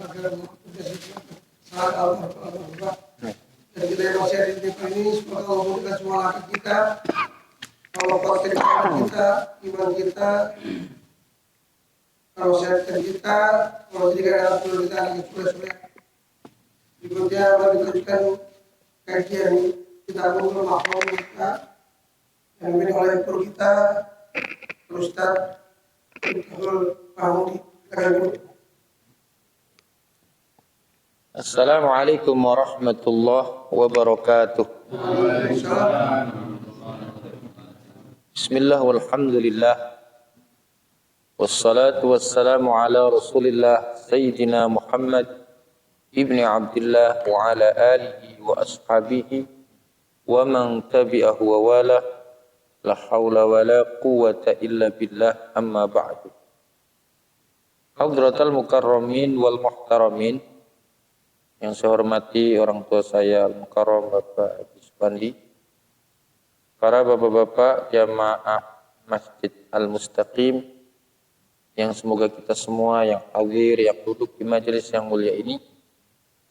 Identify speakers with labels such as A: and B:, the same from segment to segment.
A: Dan kita yang masih ada di tempat ini, semoga Allah memberikan semua langkah kita, Allah kuatkan kita, iman kita, kalau sehatkan kita, kalau jadikan anak kita lagi sudah. Berikutnya mari lanjutkan kajian kita mengumpul mahfum kita yang dipimpin oleh guru kita, Ustaz Abdul Mahmudi.
B: Assalamualaikum warahmatullahi wabarakatuh. Bismillah walhamdulillah wassalatu wassalamu ala rasulillah Sayyidina Muhammad ibni Abdullah wa ala alihi wa ashabihi wa man tabi'ahu wa wala la hawla wa la quwwata illa billah amma ba'du. Hadratal mukarramin wal muhtaramin, yang saya hormati orang tua saya Al-Mukarram Bapak Haji Supandi, para bapak-bapak jamaah Masjid Al-Mustaqim, yang semoga kita semua yang hadir, yang duduk di majelis yang mulia ini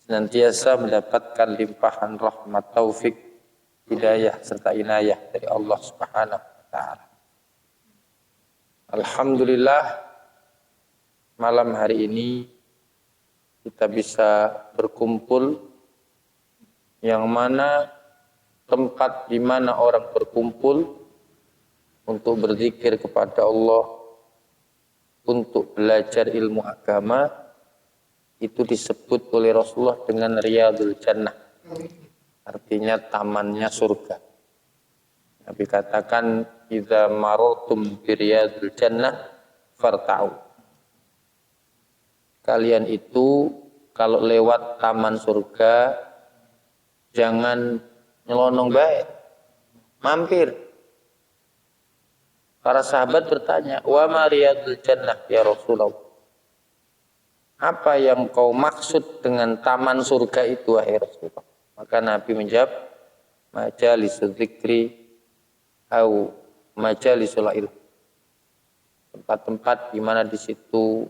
B: senantiasa mendapatkan limpahan rahmat, taufik, hidayah serta inayah dari Allah Subhanahu wa taala. Alhamdulillah, malam hari ini kita bisa berkumpul, yang mana tempat di mana orang berkumpul untuk berzikir kepada Allah, untuk belajar ilmu agama, itu disebut oleh Rasulullah dengan Riyadul Jannah, artinya tamannya surga. Nabi katakan, idza marartum bi Riyadul Jannah farta'u. Kalian itu kalau lewat taman surga jangan nyelonong baik, mampir. Para sahabat bertanya, wa ma riyadul jannah ya Rasulullah? Apa yang kau maksud dengan taman surga itu wahai Rasulullah? Maka Nabi menjawab, majalisul dzikri au majalisul ilm. Tempat-tempat di mana di situ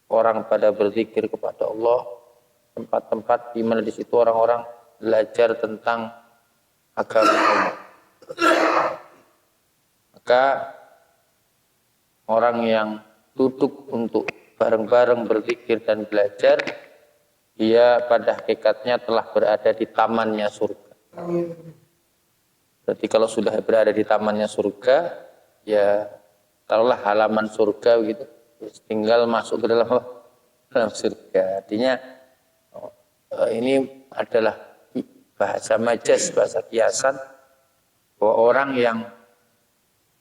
B: orang pada berzikir kepada Allah, tempat-tempat di mana di situ orang-orang belajar tentang agama Allah. Maka orang yang duduk untuk bareng-bareng berzikir dan belajar, dia pada hakikatnya telah berada di tamannya surga. Berarti kalau sudah berada di tamannya surga, ya taruhlah halaman surga begitu, tinggal masuk ke dalam surga. Artinya ini adalah bahasa majaz, bahasa kiasan, bahwa orang yang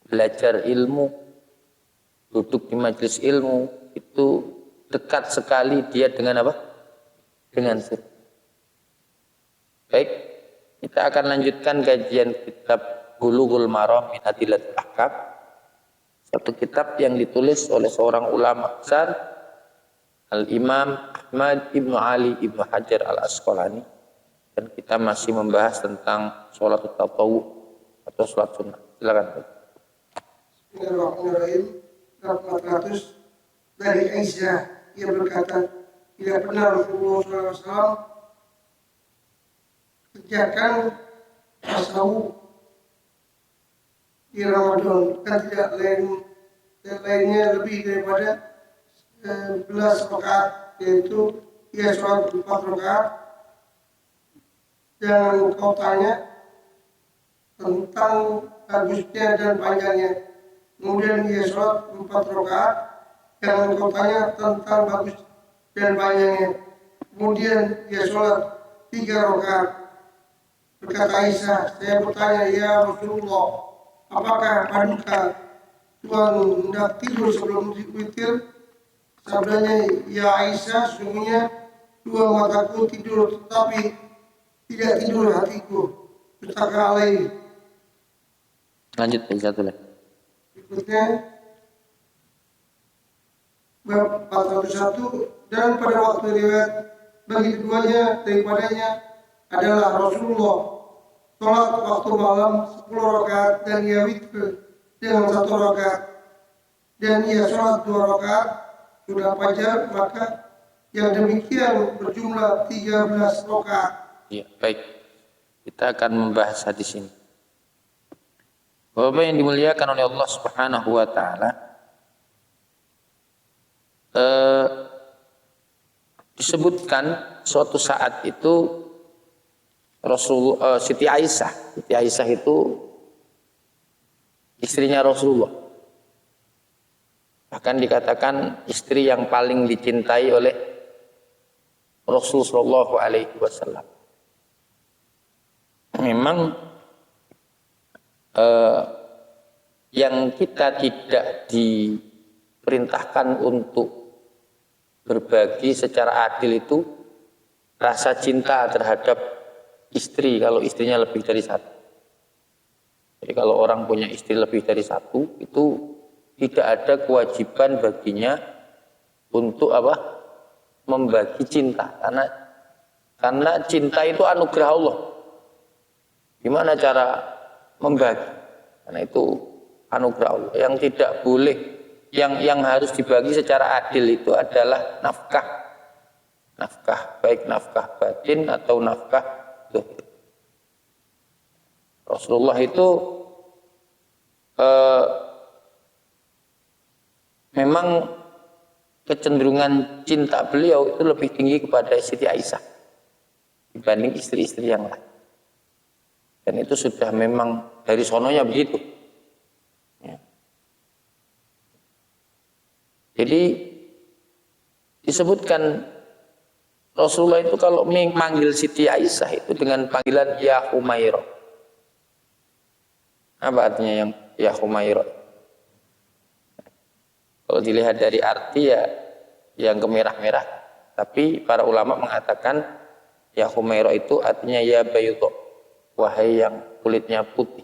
B: belajar ilmu, duduk di majelis ilmu, itu dekat sekali dia dengan apa? Dengan surga. Baik, kita akan lanjutkan kajian kitab Bulughul Maram min Adillatil Ahkam, satu kitab yang ditulis oleh seorang ulama besar, Al-Imam Ahmad Ibnu Ali Ibnu Hajar Al-Asqalani, dan kita masih membahas tentang sholat tatawwu atau sholat sunnah. Silakan.
A: Bismillahirrahmanirrahim. 400 dari Aisyah, ia berkata, tidak pernah Rasulullah SAW kerjakan tasawuf di Ramadan, dan tidak lainnya lebih daripada 11 rakaat, yaitu ia sholat 4 rakaat. Jangan kau tanya tentang bagusnya dan panjangnya. Kemudian ia sholat 4 rakaat. Jangan kau tanya tentang bagus dan panjangnya. Kemudian ia sholat 3 rakaat. Berkata Aisyah, saya bertanya, ya Rasulullah, apakah paduka Tuhan hendak tidur sebelum witir? Sabdanya, ya Aisyah, sesungguhnya 2 mataku tidur, tetapi tidak tidur hatiku. Mustaka alaih.
B: Lanjut satu lagi.
A: Berikutnya bab 401, dan pada waktu riwayat bagi keduanya daripadanya adalah Rasulullah sholat waktu malam 10 rakaat, dan ia witir dengan 1 rakaat, dan ia sholat 2 rakaat sudah fajar, maka Yang demikian berjumlah 13 rakaat.
B: Ya, baik. Kita akan membahas hadis ini. Bapak yang dimuliakan oleh Allah Subhanahu wa taala, disebutkan suatu saat itu Siti Aisyah itu istrinya Rasulullah. Bahkan dikatakan istri yang paling dicintai oleh Rasulullah Shallallahu Alaihi Wasallam. Memang yang kita tidak diperintahkan untuk berbagi secara adil itu rasa cinta terhadap istri kalau istrinya lebih dari satu. Jadi kalau orang punya istri lebih dari satu itu tidak ada kewajiban baginya untuk membagi cinta, karena cinta itu anugerah Allah. Gimana cara membagi? Karena itu anugerah Allah. Yang tidak boleh, yang harus dibagi secara adil itu adalah nafkah, baik nafkah batin atau nafkah zahir. Rasulullah itu memang kecenderungan cinta beliau itu lebih tinggi kepada Siti Aisyah dibanding istri-istri yang lain. Dan itu sudah memang dari sononya begitu. Ya. Jadi disebutkan Rasulullah itu kalau memanggil Siti Aisyah itu dengan panggilan Ya Humairah. Apa artinya yang Ya Humairah? Kalau dilihat dari arti ya yang kemerah-merah. Tapi para ulama mengatakan Ya Humairah itu artinya Ya Bayudha. Wahai yang kulitnya putih.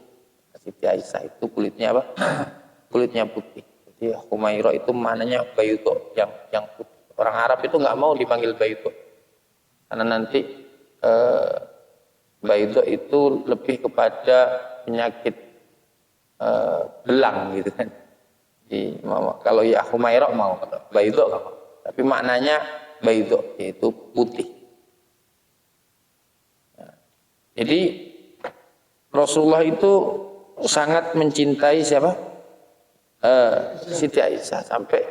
B: Siti Aisyah itu kulitnya apa? Kulitnya putih. Jadi Humairah itu maknanya Bayudha, yang putih. Orang Arab itu nggak mau dipanggil Bayudha. Karena nanti Bayudha itu lebih kepada penyakit belang gitu kan. Kalau ya Humairah mau, Bayudha nggak mau. Tapi maknanya Bayudha yaitu putih. Nah, jadi Rasulullah itu sangat mencintai siapa? Siti Aisyah, sampai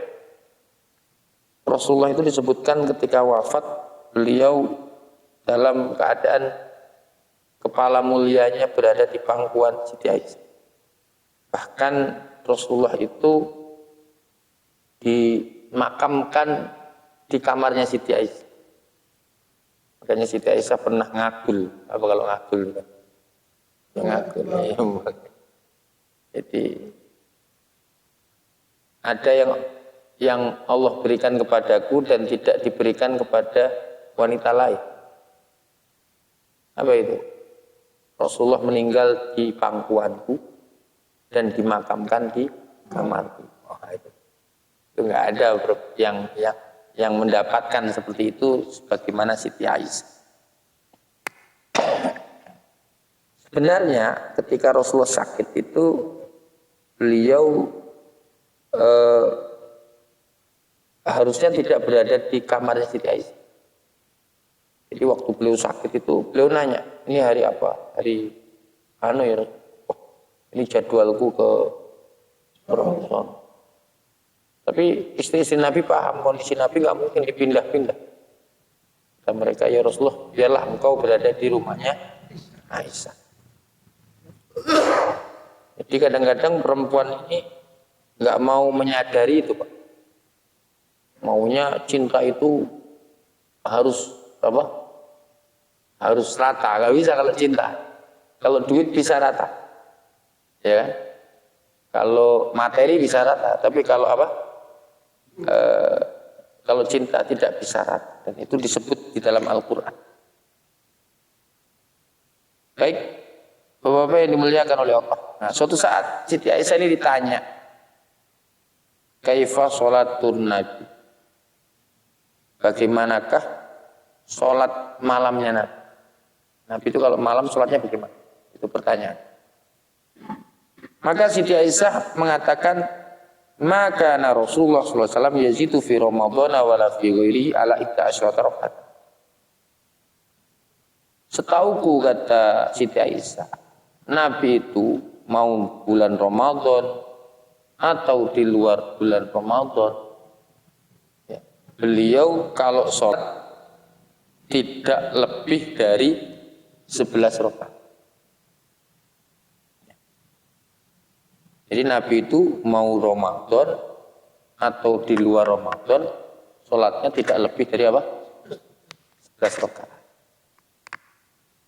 B: Rasulullah itu disebutkan ketika wafat beliau dalam keadaan kepala mulianya berada di pangkuan Siti Aisyah. Bahkan Rasulullah itu dimakamkan di kamarnya Siti Aisyah. Makanya Siti Aisyah pernah ngagul. Apa kalau ngagul? Ngagul. Ya. Jadi ada yang Allah berikan kepadaku dan tidak diberikan kepada wanita lain. Apa itu? Rasulullah meninggal di pangkuanku dan dimakamkan di kamarku. Oh, itu nggak ada yang mendapatkan seperti itu sebagaimana Siti Aisyah. Sebenarnya ketika Rasulullah sakit itu beliau harusnya tidak berada di kamarnya Siti Aisyah. Jadi waktu beliau sakit itu beliau nanya, ini hari apa? Hari ini jadwalku ke Rasulullah. Tapi istri-istri Nabi paham kondisi Nabi nggak mungkin dipindah-pindah. Dan mereka, ya Rasulullah, biarlah engkau berada di rumahnya Aisyah. Jadi kadang-kadang perempuan ini nggak mau menyadari itu, Pak. Maunya cinta itu harus harus rata. Nggak bisa kalau cinta. Kalau duit bisa rata, ya kan? Kalau materi bisa rata, tapi kalau kalau cinta tidak bisa rata, dan itu disebut di dalam Al-Quran. Baik, Bapak-bapak yang dimuliakan oleh Allah. Nah, suatu saat Siti Aisyah ini ditanya, kaifa sholatun Nabi? Bagaimanakah sholat malamnya Nabi? Nabi itu kalau malam sholatnya bagaimana? Itu pertanyaan. Maka Siti Aisyah mengatakan, maka Rasulullah SAW yazidu fi Ramadan wala fi ghairihi ala 11 rakaat. Setauku kata Siti Aisyah, Nabi itu mau bulan Ramadan atau di luar bulan Ramadan, ya, beliau kalau sholat tidak lebih dari 11 rakaat. Jadi Nabi itu mau Ramadan atau di luar Ramadan, sholatnya tidak lebih dari apa? 11 rakaat.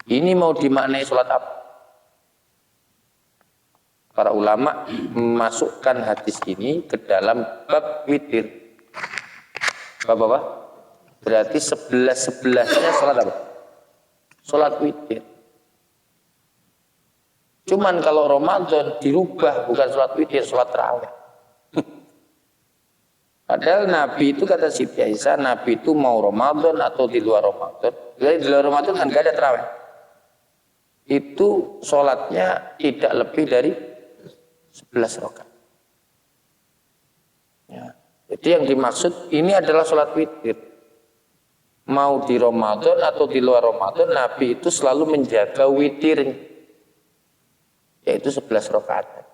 B: Ini mau dimaknai sholat apa? Para ulama memasukkan hadis ini ke dalam bab witir. Bab apa? Berarti 11-11-nya sholat apa? Sholat witir. Cuman kalau Ramadan dirubah, bukan sholat witir, sholat tarawih. Padahal Nabi itu kata Siti Aisyah, Nabi itu mau Ramadan atau di luar Ramadan. Jadi di luar Ramadan kan gak ada tarawih. Itu sholatnya tidak lebih dari 11 rakaat. Ya. Jadi yang dimaksud ini adalah sholat witir. Mau di Ramadan atau di luar Ramadan, Nabi itu selalu menjaga witirnya, yaitu 11 rakaat.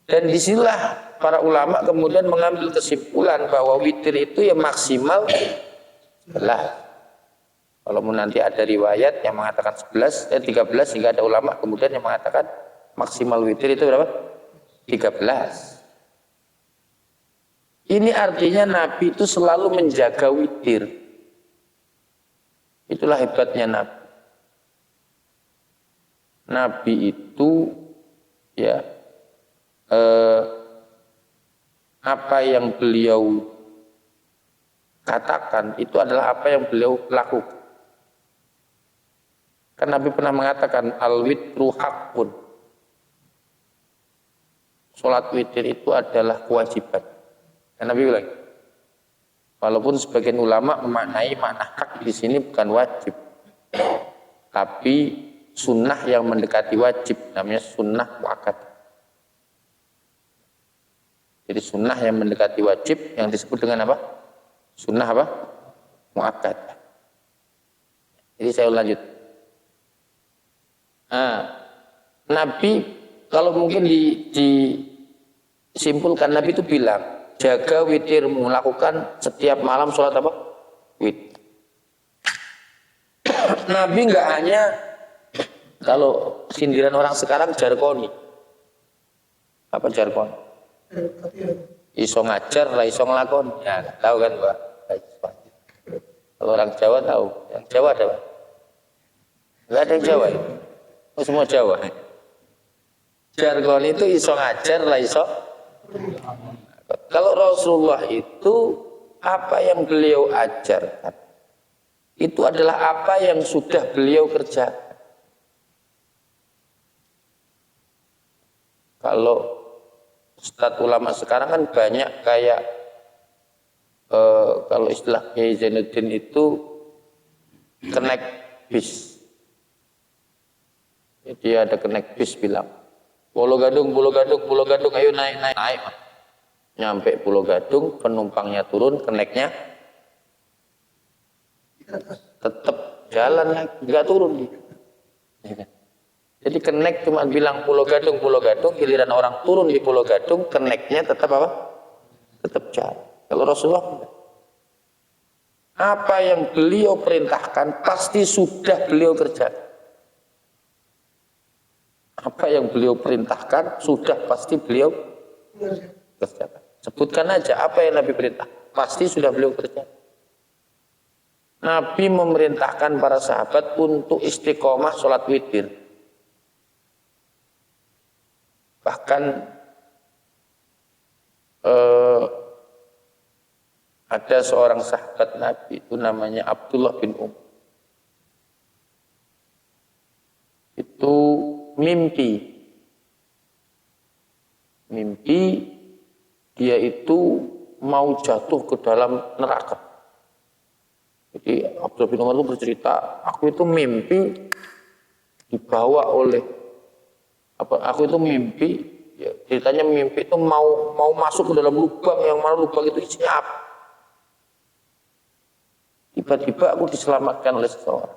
B: Dan disinilah para ulama kemudian mengambil kesimpulan bahwa witir itu ya maksimal 11. Kalau nanti ada riwayat yang mengatakan 13 hingga ada ulama kemudian yang mengatakan maksimal witir itu berapa? 13. Ini artinya Nabi itu selalu menjaga witir. Itulah hebatnya Nabi. Nabi itu ya apa yang beliau katakan itu adalah apa yang beliau lakukan. Kan Nabi pernah mengatakan al-witru haqqun. Salat witir itu adalah kewajiban. Dan Nabi bilang, walaupun sebagian ulama memaknai makna hak di sini bukan wajib, tapi sunnah yang mendekati wajib, namanya sunnah muakkad. Jadi sunnah yang mendekati wajib yang disebut dengan apa? Sunnah apa? Muakkad. Jadi saya lanjut. Nabi kalau mungkin disimpulkan, Nabi itu bilang, jaga witirmu, lakukan setiap malam sholat apa? Witir. Nabi nggak hanya, kalau sindiran orang sekarang jargoni. Apa jargon? Iso ngajar lah, iso ngelakon. Ya, tahu kan Pak? Kalau orang Jawa tahu. Yang Jawa ada Pak? Nggak ada yang Jawa ya? Oh, semua Jawa. Jargon itu iso ngajar lah, iso. Kalau Rasulullah itu apa yang beliau ajarkan itu adalah apa yang sudah beliau kerjakan. Kalau ustadz ulama sekarang kan banyak kayak kalau istilah Kiai Zainuddin itu connect bis. Jadi ada connect bis bilang, Pulau Gadung, ayo naik. Nyampe Pulau Gadung, penumpangnya turun, connectnya tetap jalan lagi, nggak turun. Jadi connect cuma bilang Pulau Gadung, giliran orang turun di Pulau Gadung, connectnya tetap apa? Tetap jalan. Kalau Rasulullah, apa yang beliau perintahkan pasti sudah beliau kerjakan. Apa yang beliau perintahkan sudah pasti beliau kerjakan. Sebutkan aja apa yang Nabi perintah, pasti sudah beliau kerjakan. Nabi memerintahkan para sahabat untuk istiqomah sholat witir. Bahkan ada seorang sahabat Nabi itu namanya Abdullah bin itu mimpi dia itu mau jatuh ke dalam neraka. Jadi Abdullah bin Umar itu bercerita, aku itu mimpi dibawa oleh aku itu mimpi Ya, ceritanya mimpi itu mau masuk ke dalam lubang, yang mana lubang itu isinya api. Tiba-tiba aku diselamatkan oleh seseorang.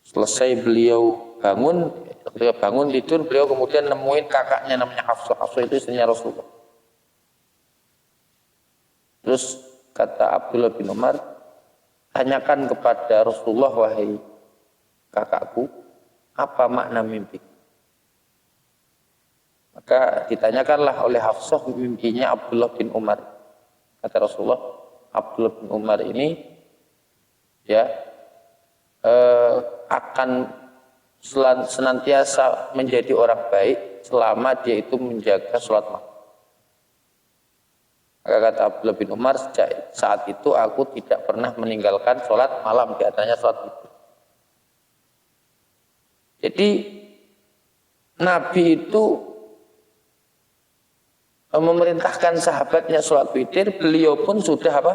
B: Selesai beliau bangun tidur, beliau kemudian nemuin kakaknya namanya Hafsah. Hafsah itu istrinya Rasulullah. Terus kata Abdullah bin Umar, tanyakan kepada Rasulullah, wahai kakakku, apa makna mimpi? Maka ditanyakanlah oleh Hafsah mimpinya Abdullah bin Umar. Kata Rasulullah, Abdullah bin Umar ini ya akan senantiasa menjadi orang baik selama dia itu menjaga sholat malam. Maka kata Abdullah bin Umar, sejak saat itu aku tidak pernah meninggalkan sholat malam, di antaranya sholat witir. Jadi Nabi itu memerintahkan sahabatnya sholat witir, beliau pun sudah apa?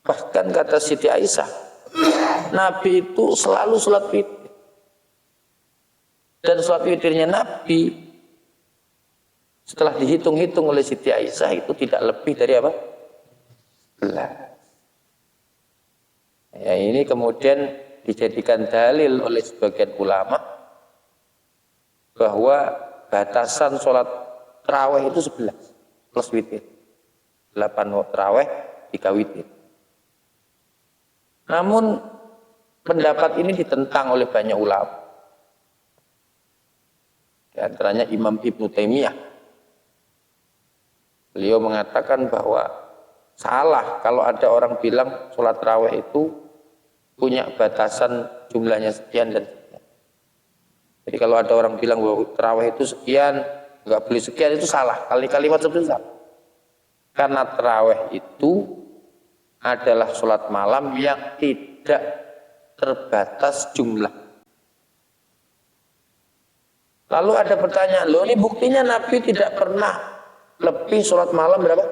B: Bahkan kata Siti Aisyah, Nabi itu selalu sholat witir. Dan sholat witirnya Nabi setelah dihitung-hitung oleh Siti Aisyah itu tidak lebih dari apa? 11. Ya, ini kemudian dijadikan dalil oleh sebagian ulama bahwa batasan sholat tarawih itu 11 plus witir. 8 tarawih, 3 witir. Namun pendapat ini ditentang oleh banyak ulama. Di antaranya Imam Ibnu Taimiyah. Beliau mengatakan bahwa salah kalau ada orang bilang sholat tarawih itu punya batasan jumlahnya sekian dan sekian. Jadi kalau ada orang bilang bahwa tarawih itu sekian, nggak boleh sekian, itu salah. Kalimat seperti itu salah. Karena tarawih itu adalah sholat malam yang tidak terbatas jumlah. Lalu ada pertanyaan, loh ini buktinya Nabi tidak pernah lebih sholat malam berapa?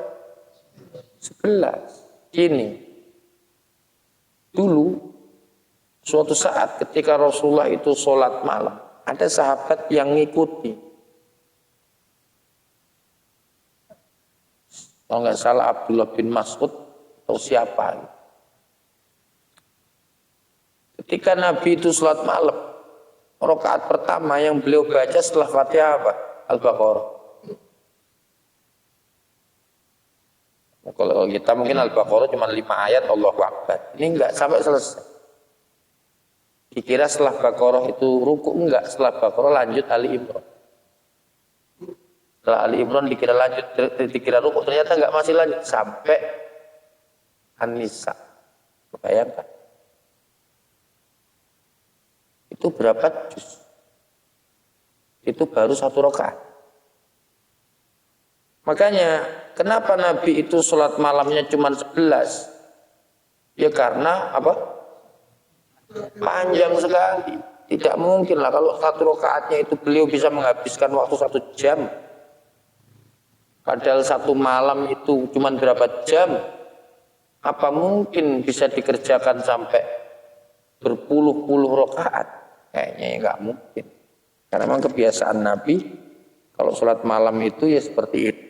B: 11. Ini dulu suatu saat ketika Rasulullah itu sholat malam, ada sahabat yang ngikuti. Kalau nggak salah Abdullah bin Mas'ud atau siapa. Ketika Nabi itu sholat malam, rakaat pertama yang beliau baca setelah Fatihah apa? Al-Baqarah. Kalau kita mungkin Al-Baqarah cuma 5 ayat, Allahu Akbar. Ini enggak sampai selesai. Dikira setelah Baqarah itu ruku, enggak. Setelah Baqarah lanjut Ali Imran. Setelah Ali Imran dikira lanjut, dikira ruku, ternyata enggak, masih lanjut sampai An-Nisa. Bayangkan. Itu berapa juz? Itu baru 1 rakaat. Makanya kenapa Nabi itu sholat malamnya cuma 11? Ya karena apa? Panjang sekali. Tidak mungkin lah kalau 1 rakaatnya itu beliau bisa menghabiskan waktu 1 jam. Padahal 1 malam itu cuma berapa jam? Apa mungkin bisa dikerjakan sampai berpuluh-puluh rakaat? Kayaknya ya nggak mungkin. Karena memang kebiasaan Nabi kalau sholat malam itu ya seperti itu.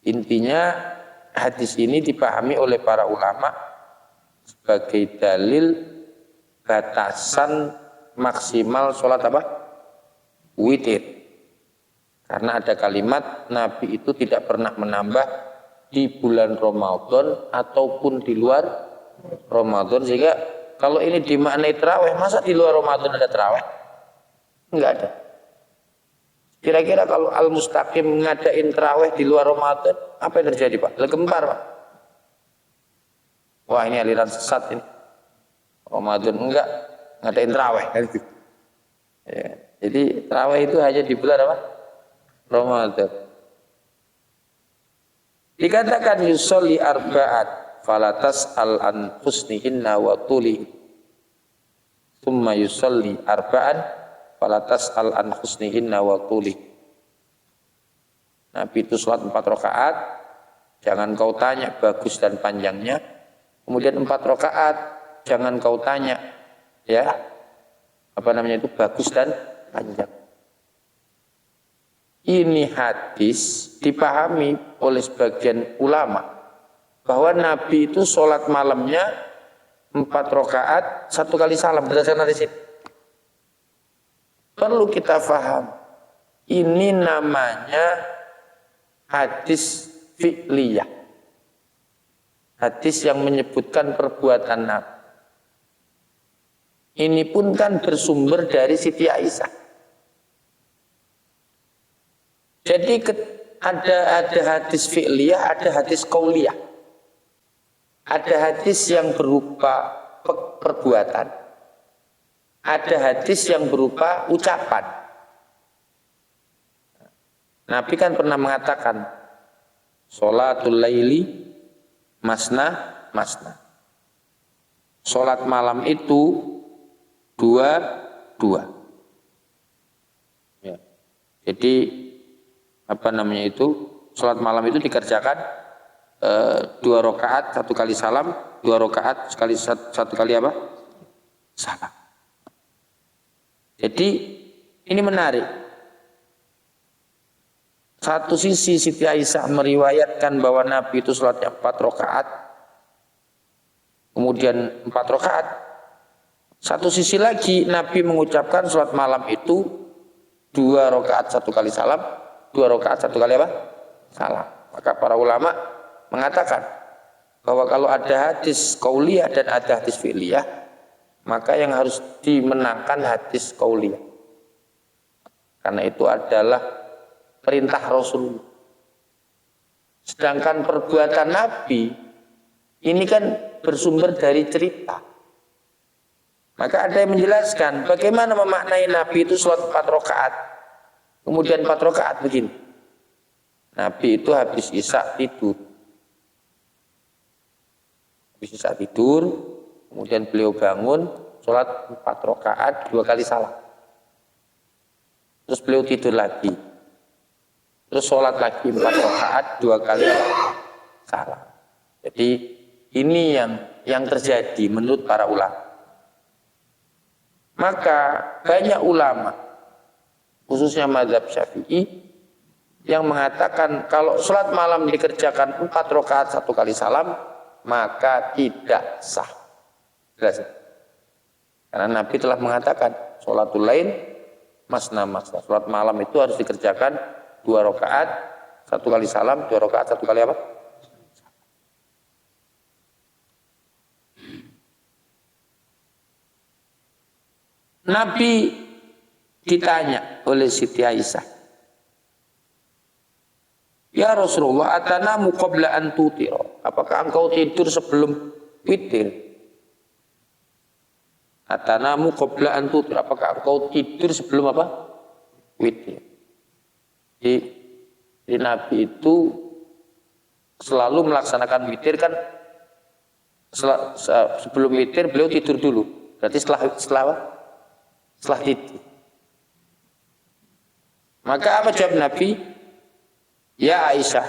B: Intinya hadis ini dipahami oleh para ulama sebagai dalil batasan maksimal sholat apa? Witir. Karena ada kalimat Nabi itu tidak pernah menambah di bulan Ramadan ataupun di luar Ramadan, sehingga kalau ini dimaknai tarawih, masa di luar Ramadan ada tarawih? Enggak ada. Kira-kira kalau Al-Mustaqim ngadain tarawih di luar Ramadan, apa yang terjadi Pak? Gempar Pak. Wah ini aliran sesat ini. Ramadan enggak ngadain tarawih. Ya, jadi tarawih itu hanya di bulan apa? Ramadan. Dikatakan yusolli arba'at falatas al-an husnihinna wa tuli. Thumma yusolli arba'an falatas al-an husnihinna wa tuli. Nabi itu sholat 4 rakaat, jangan kau tanya bagus dan panjangnya. Kemudian 4 rakaat, jangan kau tanya ya bagus dan panjang. Ini hadis dipahami oleh sebagian ulama bahwa Nabi itu sholat malamnya 4 rakaat 1 kali salam berdasarkan hadis ini. Perlu kita paham, ini namanya hadis fi'liyah, hadis yang menyebutkan perbuatan Nabi. Ini pun kan bersumber dari Siti Aisyah. Jadi ada hadis fi'liyah, ada hadis qauliyah. Ada hadis yang berupa perbuatan, ada hadis yang berupa ucapan. Nabi kan pernah mengatakan, sholatul laili masna masna. Sholat malam itu 2. Ya. Jadi sholat malam itu dikerjakan 2 rakaat 1 kali salam, 2 rakaat sekali 1 kali salam. Jadi ini menarik. Satu sisi Siti Aisyah meriwayatkan bahwa Nabi itu sholatnya 4 rakaat, kemudian 4 rakaat. Satu sisi lagi Nabi mengucapkan sholat malam itu 2 rakaat 1 kali salam, 2 rakaat 1 kali salam. Maka para ulama mengatakan bahwa kalau ada hadis qauliyah dan ada hadis fi'liyah, maka yang harus dimenangkan hadis qauliyah. Karena itu adalah perintah Rasul. Sedangkan perbuatan Nabi ini kan bersumber dari cerita. Maka ada yang menjelaskan bagaimana memaknai Nabi itu sholat 4 rakaat, kemudian 4 rakaat begini. Nabi itu habis isya tidur. Habis isya tidur, kemudian beliau bangun, sholat 4 rakaat 2 kali salam. Terus beliau tidur lagi. Terus sholat lagi 4 rakaat 2 kali salam. Jadi ini yang terjadi menurut para ulama. Maka banyak ulama, khususnya mazhab Syafi'i, yang mengatakan kalau sholat malam dikerjakan 4 rakaat 1 kali salam, maka tidak sah. Jelas? Karena Nabi telah mengatakan sholatul lail masna masna. Sholat malam itu harus dikerjakan 2 rakaat 1 kali salam, 2 rakaat 1 kali Nabi ditanya oleh Siti Aisyah, "Ya Rasulullah, atanamu qabla an tutira?" Apakah engkau tidur sebelum witir? Atanamu qabla an tutira. Apakah engkau tidur sebelum witir? Jadi Nabi itu selalu melaksanakan witir kan, sebelum witir beliau tidur dulu. Berarti setelah tidur. Maka apa jawab Nabi? Ya Aisyah,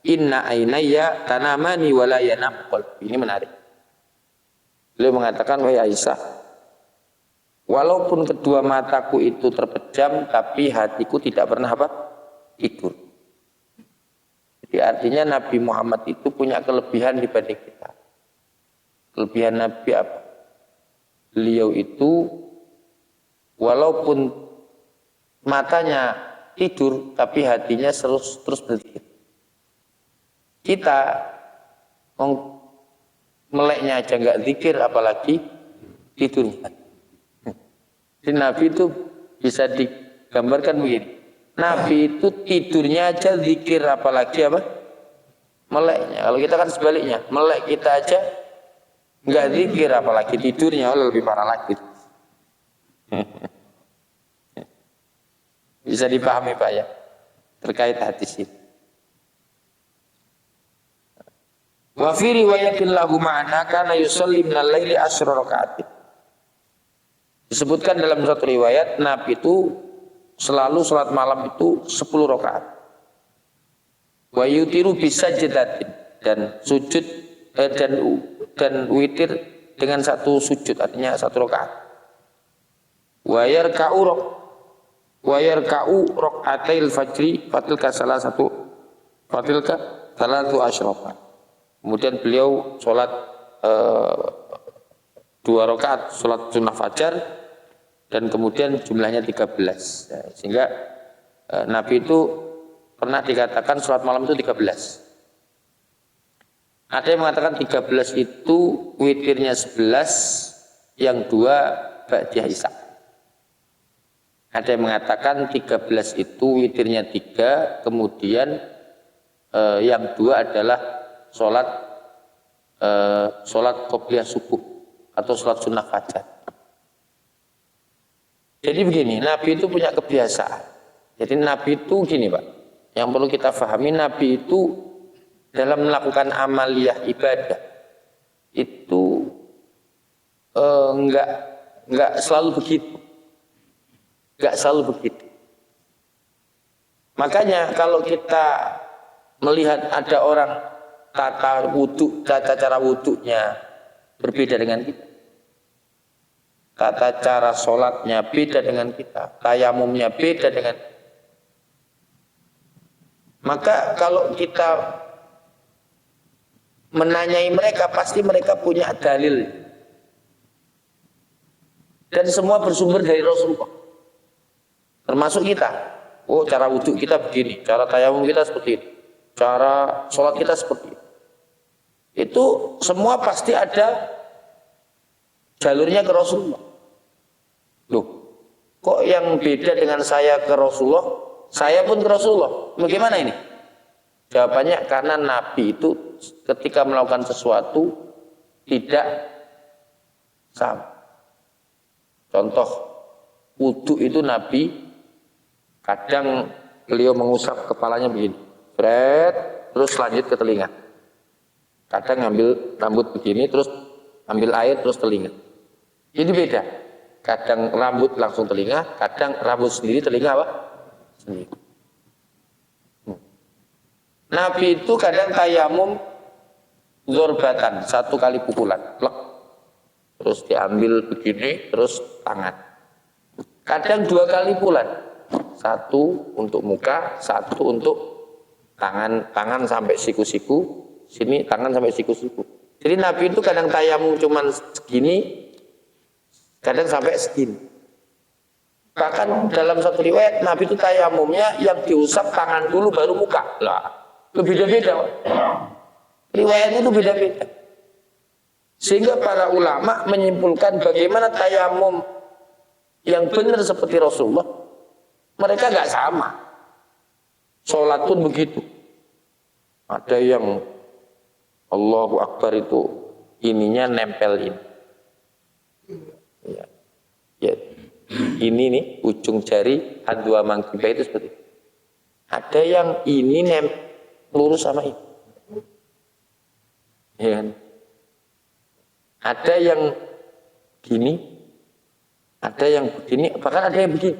B: inna ainaya tanamani wala yanam qalbi. Ini menarik. Beliau mengatakan, wahai Aisyah, walaupun kedua mataku itu terpejam, tapi hatiku tidak pernah tidur. Jadi artinya Nabi Muhammad itu punya kelebihan dibanding kita. Kelebihan Nabi apa? Beliau itu walaupun matanya tidur, tapi hatinya terus berzikir. Kita meleknya aja nggak zikir, apalagi tidurnya. Jadi Nabi itu bisa digambarkan begini. Nabi itu tidurnya aja zikir, apalagi meleknya. Kalau kita kan sebaliknya, melek kita aja nggak zikir, apalagi tidurnya, lebih parah lagi. Bisa dipahami Pak ya terkait hadis ini. Wa fi riwayatin lahu ma'ana kana yusalli minal laili 10 rakaat. Disebutkan dalam satu riwayat Nabi itu selalu salat malam itu 10 rakaat. Wa yutiru bisajdatin, dan sujud dan witir dengan 1 sujud, artinya 1 rakaat. wa yarka'u raka'atil fajri fatilka salatu asyrafa. Kemudian beliau sholat 2 rakaat sholat sunnah fajar dan kemudian jumlahnya 13. Ya, sehingga Nabi itu pernah dikatakan sholat malam itu 13. Ada yang mengatakan 13 itu witirnya 11, yang 2 ba'diyah isya. Ada yang mengatakan 13 itu witirnya 3, kemudian yang 2 adalah sholat qobliyah subuh atau sholat sunnah fajar. Jadi begini, Nabi itu punya kebiasaan. Jadi Nabi itu gini Pak, yang perlu kita pahami, Nabi itu dalam melakukan amaliyah ibadah itu enggak selalu begitu. Enggak selalu begitu. Makanya kalau kita melihat ada orang tata cara wudhunya berbeda dengan kita, tata cara sholatnya beda dengan kita, tayamumnya beda dengan kita. Maka kalau kita menanyai mereka, pasti mereka punya dalil. Dan semua bersumber dari Rasulullah. Termasuk kita. Oh, cara wudhu kita begini, cara tayamum kita seperti ini, cara sholat kita seperti ini. Itu semua pasti ada jalurnya ke Rasulullah. Loh, kok yang beda dengan saya ke Rasulullah, saya pun ke Rasulullah? Bagaimana ini? Jawabannya karena Nabi itu ketika melakukan sesuatu tidak sama. Contoh, wudhu itu Nabi kadang beliau mengusap kepalanya begini, terus lanjut ke telinga. Kadang ngambil rambut begini, terus ambil air, terus telinga. Ini beda. Kadang rambut langsung telinga, kadang rambut sendiri, telinga apa? Sendiri. Nabi itu kadang tayamum zorbatan, 1 kali pukulan, plek. Terus diambil begini, terus tangan. Kadang 2 kali pukulan, 1 untuk muka, 1 untuk tangan sampai siku-siku, sini tangan sampai siku-siku. Jadi Nabi itu kadang tayamum cuman segini, kadang sampai segini. Bahkan dalam satu riwayat Nabi itu tayamumnya yang diusap tangan dulu baru muka. Lah, beda-beda. Riwayatnya itu beda-beda. Sehingga para ulama menyimpulkan bagaimana tayamum yang benar seperti Rasulullah, mereka nggak sama. Sholat pun begitu. Ada yang Allahu Akbar itu ininya nempel ini. Ya. Ini nih ujung jari adwa mangkibah itu seperti itu. Ada yang ini lurus sama ini. Ya. Ada yang gini, ada yang begini, bahkan ada yang begini.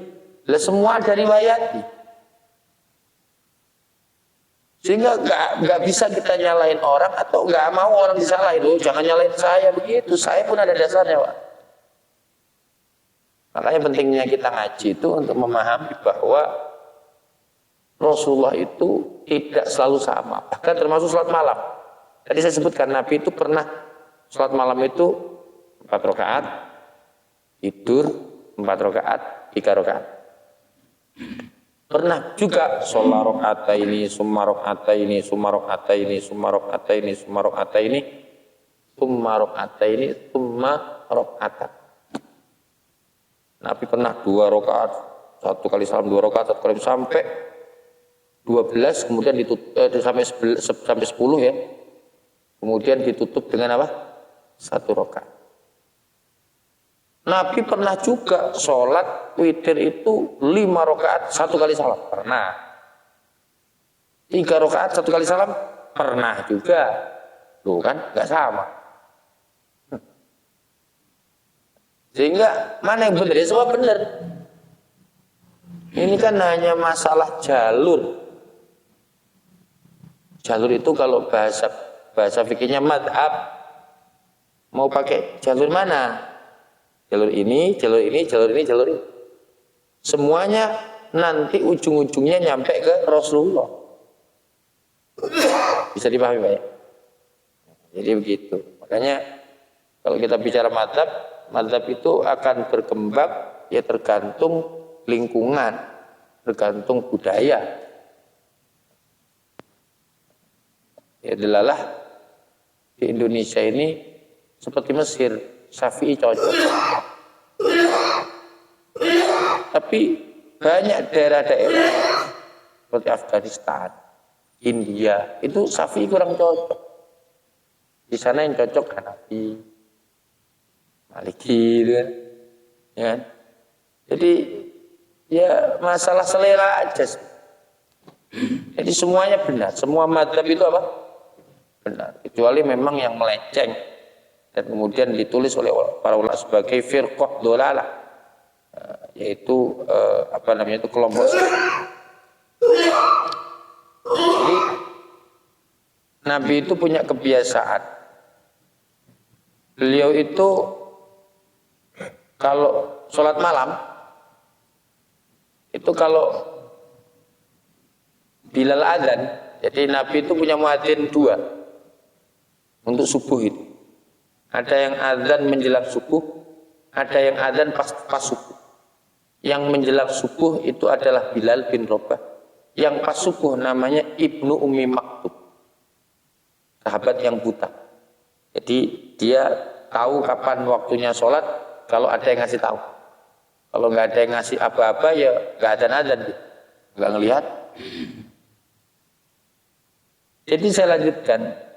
B: Lah semua dari riwayat. Sehingga nggak bisa kita nyalain orang atau nggak mau orang disalahin. Oh, jangan nyalain saya begitu. Saya pun ada dasarnya, Pak. Makanya pentingnya kita ngaji itu untuk memahami bahwa Rasulullah itu tidak selalu sama. Bahkan termasuk sholat malam. Tadi saya sebutkan Nabi itu pernah sholat malam itu 4 rakaat, tidur 4 rakaat, 3 rakaat. Pernah juga sholat rakaataini, summa rakaataini, summa rakaataini, summa rakaataini, summa rakaataini, summa rakaataini, summa rakaat. Nabi pernah 2 rakaat, 1 kali salam 2 rakaat, 1 kali sampai 12, kemudian ditutup sampai 10 ya. Kemudian ditutup dengan apa? 1 rakaat. Nabi pernah juga sholat witir itu 5 rakaat 1 kali salam, pernah. 3 rakaat 1 kali salam, pernah juga. Tuh kan, nggak sama. Sehingga mana yang benar? Ya semua benar. Ini kan hanya masalah jalur. Jalur itu kalau bahasa fikihnya madhab, mau pakai jalur mana? Jalur ini, jalur ini, jalur ini, jalur ini. Semuanya nanti ujung-ujungnya nyampe ke Rasulullah. Bisa dipahami Pak ya? Jadi begitu. Makanya kalau kita bicara madhab, madhab itu akan berkembang ya tergantung lingkungan, tergantung budaya. Ya delalah di Indonesia ini seperti Mesir, Syafi'i cocok. Tapi banyak daerah-daerah seperti Afghanistan, India, itu Syafi'i kurang cocok. Di sana yang cocok Hanafi, Maliki, gitu kan. Ya kan? Jadi ya masalah selera aja. Jadi semuanya benar, semua madhab itu apa? Benar, kecuali memang yang melenceng dan kemudian ditulis oleh para ulama sebagai firqah dhalalah, yaitu apa namanya itu kelompok. Jadi Nabi itu punya kebiasaan, beliau itu kalau sholat malam itu kalau Bilal adzan, jadi Nabi itu punya muadzin dua untuk subuh itu. Ada yang adzan menjelang subuh, ada yang adzan pas subuh. Yang menjelang subuh itu adalah Bilal bin Rabah. Yang pas subuh namanya Ibnu Ummi Maktum, sahabat yang buta. Jadi dia tahu kapan waktunya sholat kalau ada yang ngasih tahu. Kalau nggak ada yang ngasih apa-apa ya nggak adzan, nggak ngelihat. Jadi saya lanjutkan.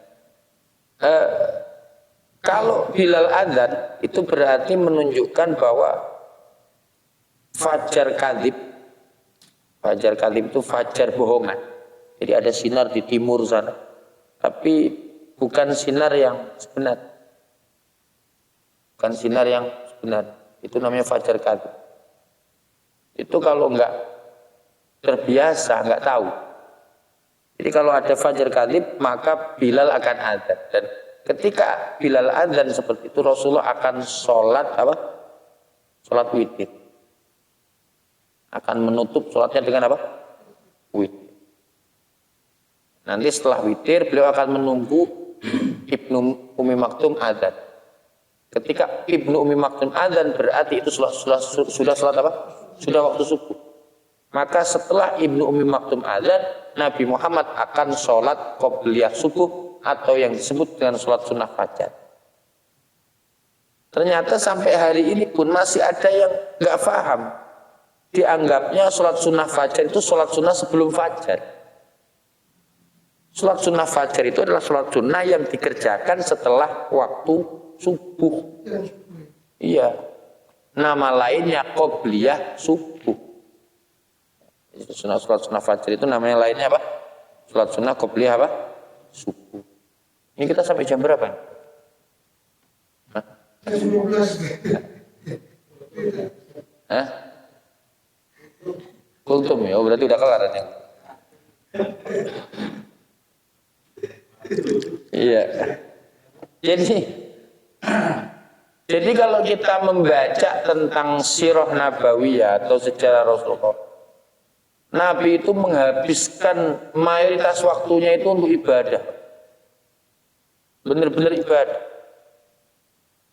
B: Kalau Bilal adzan itu berarti menunjukkan bahwa fajar kadzib. Fajar kadzib itu fajar bohongan. Jadi ada sinar di timur sana. Tapi bukan sinar yang sebenar. Bukan sinar yang sebenar. Itu namanya fajar kadzib. Itu kalau enggak terbiasa, enggak tahu. Jadi kalau ada fajar kadzib, maka Bilal akan adzan. Dan ketika Bilal adzan seperti itu, Rasulullah akan sholat apa? Sholat witir. Akan menutup sholatnya dengan apa? Witir. Nanti setelah witir, beliau akan menunggu Ibnu Ummi Maktum adzan. Ketika Ibnu Ummi Maktum adzan berarti itu sudah sholat apa? Sudah waktu subuh. Maka setelah Ibnu Ummi Maktum adzan, Nabi Muhammad akan sholat qobliyah subuh atau yang disebut dengan sholat sunnah fajar. Ternyata sampai hari ini pun masih ada yang nggak paham. Dianggapnya sholat sunnah fajar itu sholat sunnah sebelum fajar. Sholat sunnah fajar itu adalah sholat sunnah yang dikerjakan setelah waktu subuh. Iya. Nama lainnya qobliyah subuh. Sholat sunnah fajar itu namanya lainnya apa? Sholat sunnah qobliyah apa? Subuh. Ini kita sampai jam berapa? Hah?
A: 12.
B: Hah? Kultum ya, berarti udah kelar ya. Iya. Jadi kalau kita membaca tentang sirah nabawiyah atau sejarah Rasulullah, Nabi itu menghabiskan mayoritas waktunya itu untuk ibadah. Benar-benar ibadah.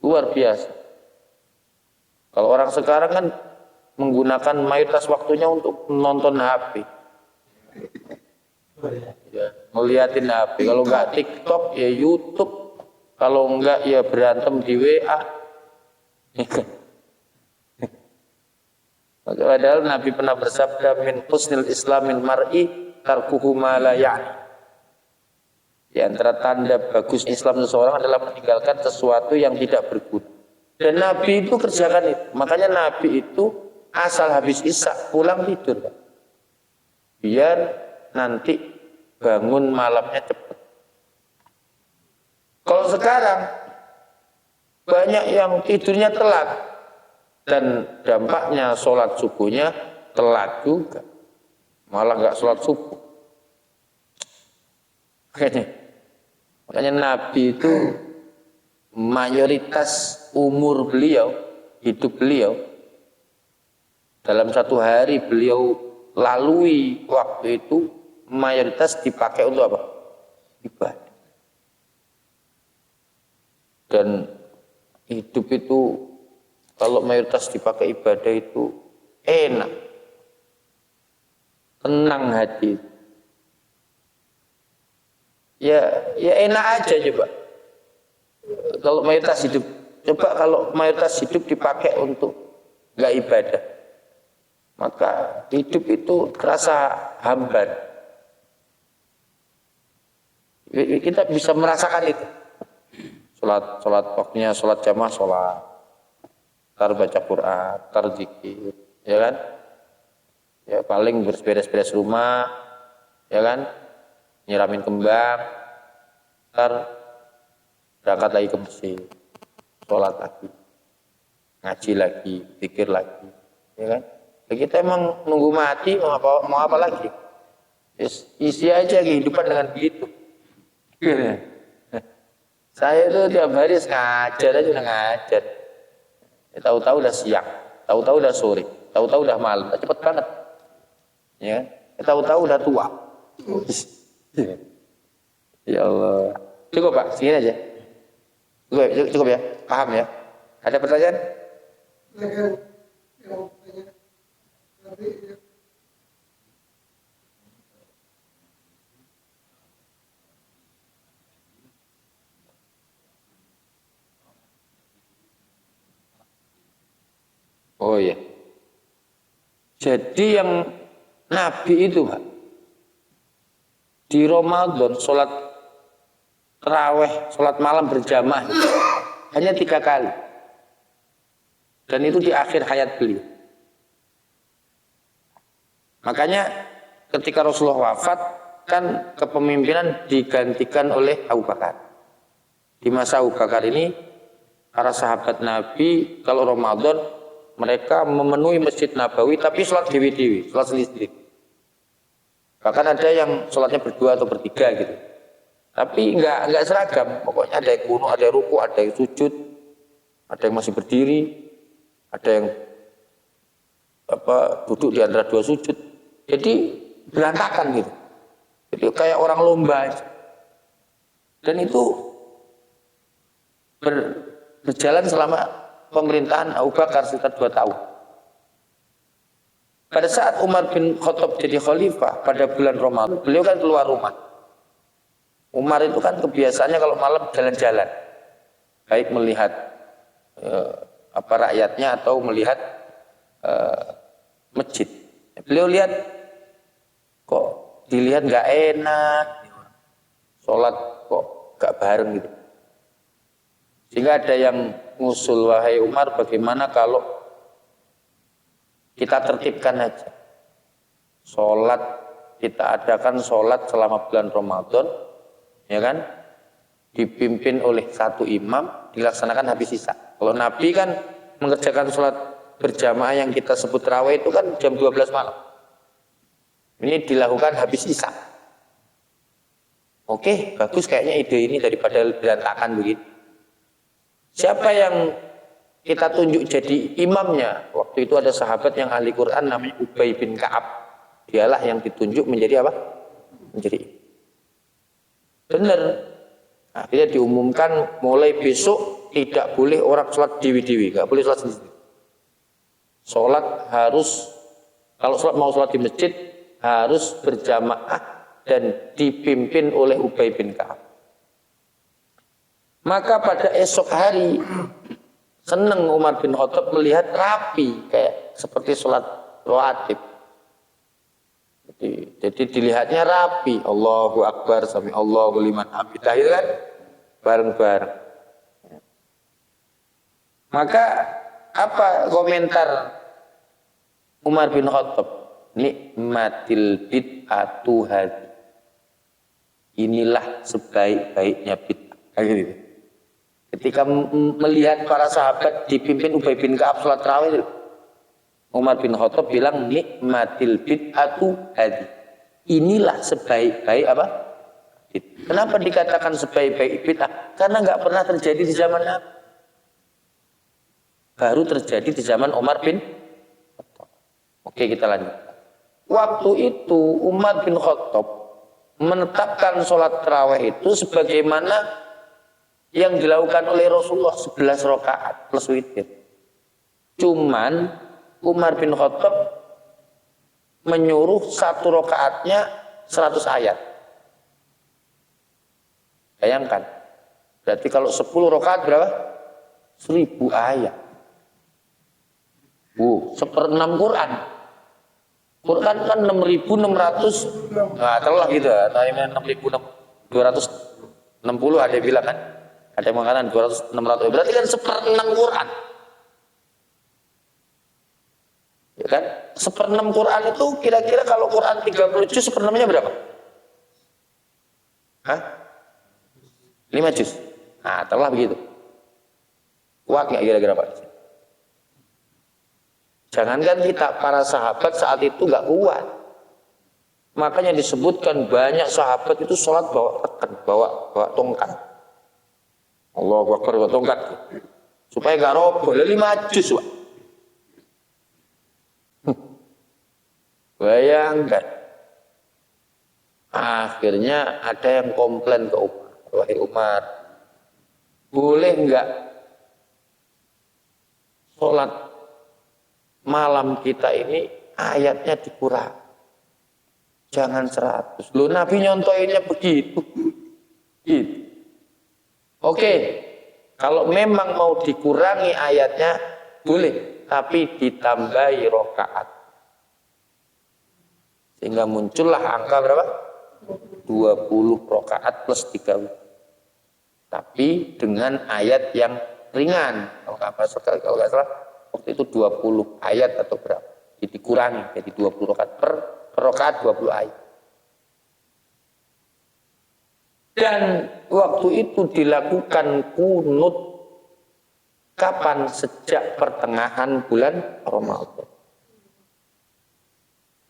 B: Luar biasa. Kalau orang sekarang kan menggunakan mayoritas waktunya untuk menonton HP. Ya, ngeliatin HP. Kalau enggak TikTok ya YouTube. Kalau enggak ya berantem di WA. Padahal Nabi pernah bersabda min husnil islamil mar'i tarkuhu ma la ya'ni. Di antara tanda bagus Islam seseorang adalah meninggalkan sesuatu yang tidak berguna. Dan Nabi itu kerjakan itu. Makanya Nabi itu asal habis isya pulang tidur. Biar nanti bangun malamnya cepat. Kalau sekarang banyak yang tidurnya telat dan dampaknya sholat subuhnya telat juga, malah nggak sholat subuh. Makanya Nabi itu mayoritas umur beliau hidup beliau. Dalam satu hari beliau lalui waktu itu mayoritas dipakai untuk apa? Ibadah. Dan hidup itu kalau mayoritas dipakai ibadah itu enak, tenang hati. Ya enak aja coba. Kalau mayoritas hidup, coba kalau mayoritas hidup dipakai untuk nggak ibadah, maka hidup itu terasa hambar. Kita bisa merasakan itu. Sholat waktunya sholat jamaah sholat, tar baca Quran, tar zikir, ya kan? Ya paling beres-beres rumah, ya kan? Nyiramin kembang, tar berangkat lagi ke masjid, sholat lagi, ngaji lagi, zikir lagi, ya kan? Ya kita emang nunggu mati mau apa lagi? Isi aja kehidupan dengan begitu. Saya itu tiap hari ngajar aja udah ngajar. Ya, tahu-tahu udah siang, tahu-tahu udah sore, tahu-tahu udah malam, cepet banget. Ya, tahu-tahu udah tua. Ya Allah. Cukup Pak, segini aja. Cukup ya, paham ya. Ada pertanyaan?
A: Silakan yang tanya. Nanti ya.
B: Oh iya. Jadi yang Nabi itu Pak, di Ramadan sholat taraweh, sholat malam berjamaah hanya 3 kali. Dan itu di akhir hayat beliau. Makanya ketika Rasulullah wafat, kan kepemimpinan digantikan oleh Abu Bakar. Di masa Abu Bakar ini, para sahabat Nabi kalau Ramadan mereka memenuhi Masjid Nabawi tapi sholat dewi-dewi, sholat sendiri. Bahkan ada yang sholatnya berdua atau bertiga gitu. Tapi enggak seragam. Pokoknya ada yang kuno, ada yang ruku, ada yang sujud, ada yang masih berdiri, ada yang duduk di antara 2 sujud. Jadi berantakan gitu. Jadi kayak orang lomba aja. Dan itu berjalan selama pemerintahan Abu Bakar sekitar 2 tahun. Pada saat Umar bin Khattab jadi khalifah pada bulan Ramadan, beliau kan keluar rumah. Umar itu kan kebiasaannya kalau malam jalan-jalan, baik melihat rakyatnya atau melihat masjid. Beliau lihat kok dilihat nggak enak, sholat kok nggak bareng gitu. Sehingga ada yang ngusul, wahai Umar, bagaimana kalau kita tertibkan aja sholat, kita adakan sholat selama bulan Ramadan, ya kan, dipimpin oleh 1 imam, dilaksanakan habis isya. Kalau Nabi kan mengerjakan sholat berjamaah yang kita sebut tarawih itu kan jam 12 malam. Ini dilakukan habis isya. Oke, bagus kayaknya ide ini daripada berantakan begitu. Siapa yang kita tunjuk jadi imamnya? Waktu itu ada sahabat yang ahli Quran namanya Ubay bin Ka'ab. Dialah yang ditunjuk menjadi apa? Menjadi benar. Akhirnya diumumkan mulai besok tidak boleh orang sholat dewi-dewi, nggak boleh sholat sendiri. Sholat harus, kalau sholat mau sholat di masjid harus berjamaah dan dipimpin oleh Ubay bin Ka'ab. Maka pada esok hari seneng Umar bin Khattab melihat rapi kayak seperti sholat rawatib. Jadi dilihatnya rapi, Allahu Akbar, sami Allahu liman hamidah, itu kan bareng-bareng. Maka apa komentar Umar bin Khattab? Nikmatil bid'atu hadhi. Inilah sebaik-baiknya bid'ah. Gitu. Ketika melihat para sahabat dipimpin Ubay bin Ka'ab sholat tarawih, Umar bin Khattab bilang nikmatil bid'atu hadhi. Inilah sebaik-baik apa? Kenapa dikatakan sebaik-baik bid'ah? Karena nggak pernah terjadi di zaman Nabi. baru terjadi di zaman Umar bin Khattab. Oke, kita lanjut. Waktu itu Umar bin Khattab menetapkan sholat tarawih itu sebagaimana yang dilakukan oleh Rasulullah 11 rakaat plus witir. Cuman Umar bin Khattab menyuruh satu rakaatnya 100 ayat. Bayangkan, berarti kalau 10 rakaat berapa? 1000 ayat. 1/6 Quran. Quran kan 6.600, nah telah gitu ya, 6.260 ada yang bilang kan, ada yang mengatakan 200, 600, berarti kan 1/6 Quran. Ya kan, 1/6 Quran itu kira-kira kalau Quran 30 juz 1/6-nya berapa? Hah? 5 juz. Nah, telah begitu. Kuat nggak kira-kira Pak? Jangankan kita, para sahabat saat itu nggak kuat. Makanya disebutkan banyak sahabat itu sholat bawa tekan, bawa tongkat. Allahu Akbar, bawa tongkat. Supaya nggak roboh. 5 juz, Pak. Bayangkan. Akhirnya ada yang komplain ke Umar. Wahai Umar, boleh nggak sholat malam kita ini ayatnya dikurang? Jangan 100. Loh, Nabi nyontoinnya begitu. Gitu. Oke, kalau memang mau dikurangi ayatnya boleh, tapi ditambahi rakaat. Sehingga muncullah angka berapa? 20 rakaat plus 3 witir. Tapi dengan ayat yang ringan. Kalau nggak salah waktu itu 20 ayat atau berapa. Jadi dikurangi, jadi 20 rakaat per rakaat 20 ayat. Dan waktu itu dilakukan kunut kapan? Sejak pertengahan bulan Ramadan.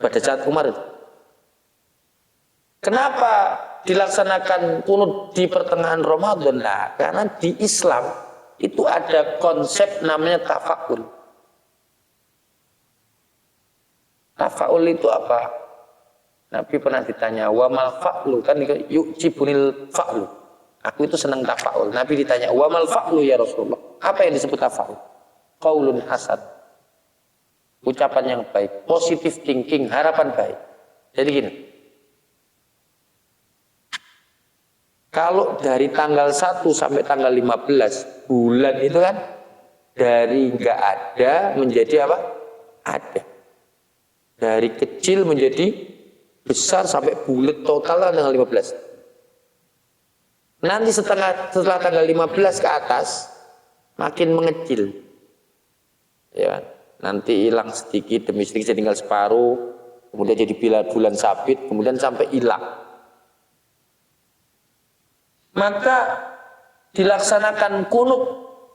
B: Pada saat Umar itu. Kenapa dilaksanakan kunut di pertengahan Ramadan? Nah, karena di Islam itu ada konsep namanya tafa'ul. Tafa'ul itu apa? Nabi pernah ditanya, wa mal fa'lu, kan yu'jibunil fa'lu. Aku itu senang tafa'ul. Nabi ditanya, wa mal fa'lu ya Rasulullah. Apa yang disebut tafa'ul? Qaulun hasan. Ucapan yang baik, positive thinking, harapan baik. Jadi gini, kalau dari tanggal 1 sampai tanggal 15 bulan itu kan dari nggak ada menjadi apa? Ada. Dari kecil menjadi besar sampai bulat total tanggal 15. Nanti setelah tanggal 15 ke atas makin mengecil. Ya kan? Nanti hilang sedikit demi sedikit, tinggal separuh, kemudian jadi bulan sabit, kemudian sampai hilang. Maka dilaksanakan kunut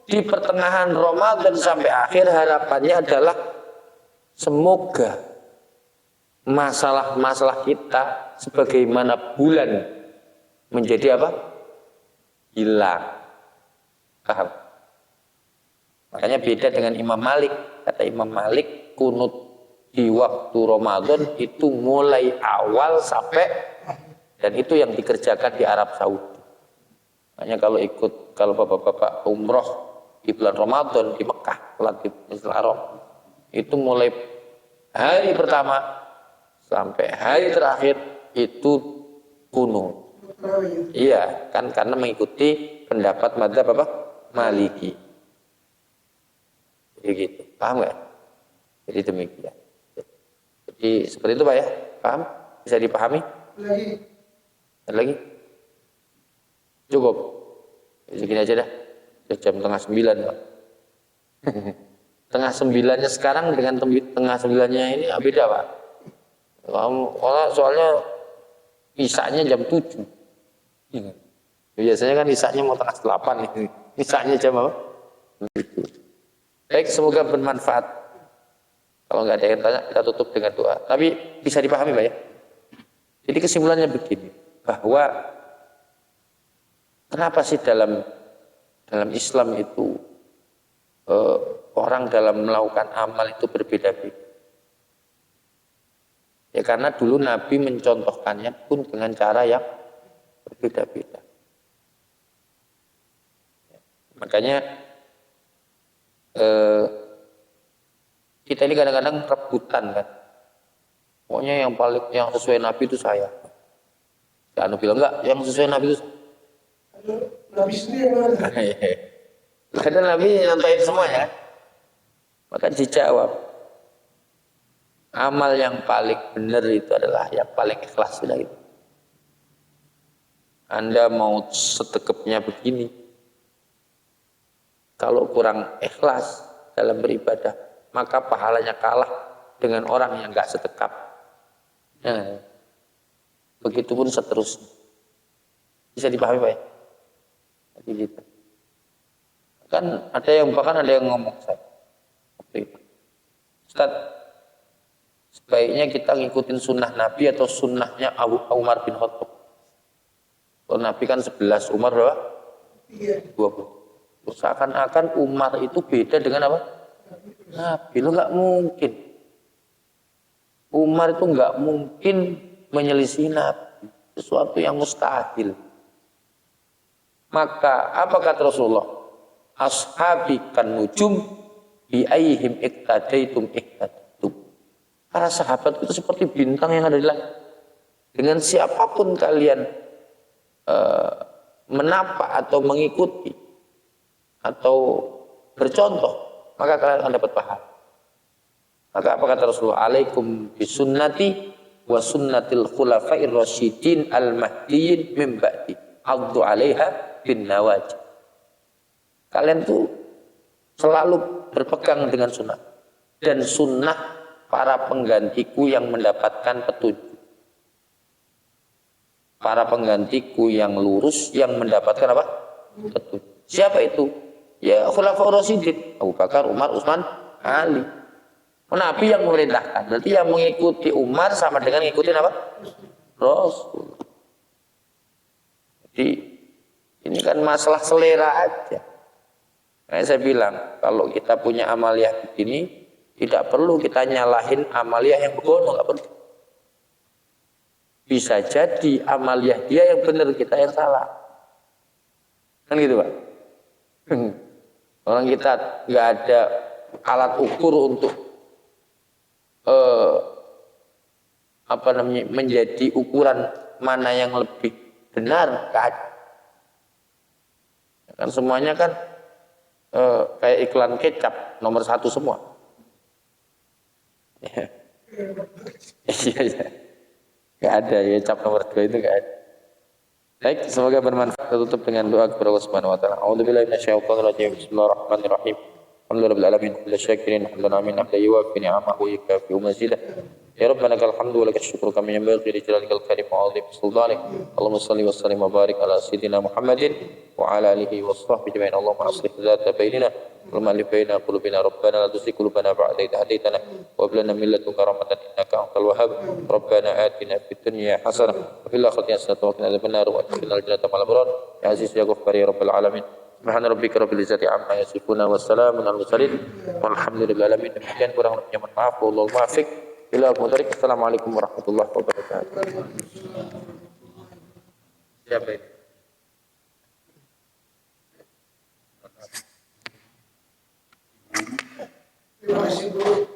B: di pertengahan Ramadan sampai akhir, harapannya adalah semoga masalah-masalah kita sebagaimana bulan menjadi apa? Hilang. Paham? Makanya beda dengan Imam Malik. Kata Imam Malik, kunut di waktu Ramadan itu mulai awal sampai, dan itu yang dikerjakan di Arab Saudi. Makanya kalau bapak-bapak umroh di bulan Ramadan di Mekah, di Masjidil Haram, itu mulai hari pertama sampai hari terakhir itu kunut. Iya, kan karena mengikuti pendapat madzhab apa? Maliki. Jadi gitu, paham nggak? Jadi demikian. Jadi seperti itu Pak ya, paham? Bisa dipahami? Lagi? Cukup. Segini aja dah. Jam 8:30 Pak. 8:30-nya sekarang dengan 8:30-nya ini beda Pak. Soalnya isanya jam 7. Biasanya kan isanya mau 7:30 nih. Isanya jam apa? Baik, semoga bermanfaat. Kalau nggak ada yang tanya, kita tutup dengan doa. Tapi bisa dipahami Pak ya? Jadi kesimpulannya begini, bahwa kenapa sih dalam Islam itu orang dalam melakukan amal itu berbeda-beda. Ya karena dulu Nabi mencontohkannya pun dengan cara yang berbeda-beda. Makanya kita ini kadang-kadang rebutan kan. Pokoknya yang sesuai Nabi itu saya. Ya, Anu bilang enggak, yang sesuai Nabi itu
A: Nabi sendiri yang mana?
B: kadang Nabi nyontohin semua ya. Maka dijawab, amal yang paling benar itu adalah yang paling ikhlas sudah itu. Anda mau setekepnya begini, kalau kurang ikhlas dalam beribadah, maka pahalanya kalah dengan orang yang enggak setekap. Nah, begitupun seterusnya. Bisa dipahami Pak ya? Jadi gitu. Kan bahkan ada yang ngomong saya. Ustaz, sebaiknya kita ngikutin sunnah Nabi atau sunnahnya Umar bin Khattab. Kalau Nabi kan 11, Umar berapa? 20. Seakan-akan Umar itu beda dengan apa? Nabi. Lo nggak mungkin. Umar itu nggak mungkin menyelisih Nabi. Sesuatu yang mustahil. Maka apa kata Rasulullah? Ashabi kan nujum bi ayyihim iktadaitum iktadaitum. Para sahabat itu seperti bintang yang ada di langit. Dengan siapapun kalian menapak atau mengikuti atau bercontoh, maka kalian akan dapat pahala. Maka apa kata Rasulullah? Alaikum bisunnati wa sunnatil khulafair rasyidin al-mahdiyyin min ba'di. Addu 'alaiha bin nawajib. Kalian tuh selalu berpegang dengan sunnah dan sunnah para penggantiku yang mendapatkan petunjuk. Para penggantiku yang lurus yang mendapatkan apa? Petunjuk. Siapa itu? Ya khulafaur rasyidin, Abu Bakar, Umar, Utsman, Ali. Nabi yang memerintahkan. Berarti yang mengikuti Umar sama dengan ngikutin apa? Rasul. Jadi ini kan masalah selera aja. Nah, saya bilang kalau kita punya amaliyah begini, tidak perlu kita nyalahin amaliyah yang begono, nggak perlu. Bisa jadi amaliyah dia yang benar, kita yang salah. Kan gitu Pak. Orang kita nggak ada alat ukur untuk menjadi ukuran mana yang lebih benar, kan? Kan semuanya kan kayak iklan kecap nomor 1 semua. Iya. Gak ada ya kecap nomor 2 itu gak ada. Baik, semoga bermanfaat. Tutup dengan doa kepada Allah Subhanahu wa taala. A'udzubillahi minasyaitonir rajim. Bismillahirrahmanirrahim. Alhamdulillah alamin kullu syakirin hamdan amin hamdan yuwaffi ni'amahu wa yukafi mazidah. Ya Rabbana lakal hamdu wa lakal syukru kama yanbaghi li jalalika al-karim wa 'azimi sultanik. Allahumma shalli wa sallim wa barik ala sayyidina Muhammadin wa ala alihi wa sahbihi ajma'in. Allahumma aslih dzata bainina wal mu'allif baina qulubina. Rabbana la tuzigh qulubana ba'da idh hadaytana wa hab lana min ladunka rahmatan innaka antal wahhab. Rabbana atina fid dunya hasanah wa fil akhirati hasanah wa qina adzabannar wa adkhilna al-jannata ma'al abrar. Ya aziz ya ghaffar ya rabbal alamin. Subhana rabbika rabbil izzati amma yasifuna wa salamun alal mursalin walhamdulillahi alamin. Demikian kurang lebihnya mohon maaf. Wallahu muwaffiq. Assalamualaikum warahmatullahi wabarakatuh. Siapa itu?
A: Terima kasih Bu.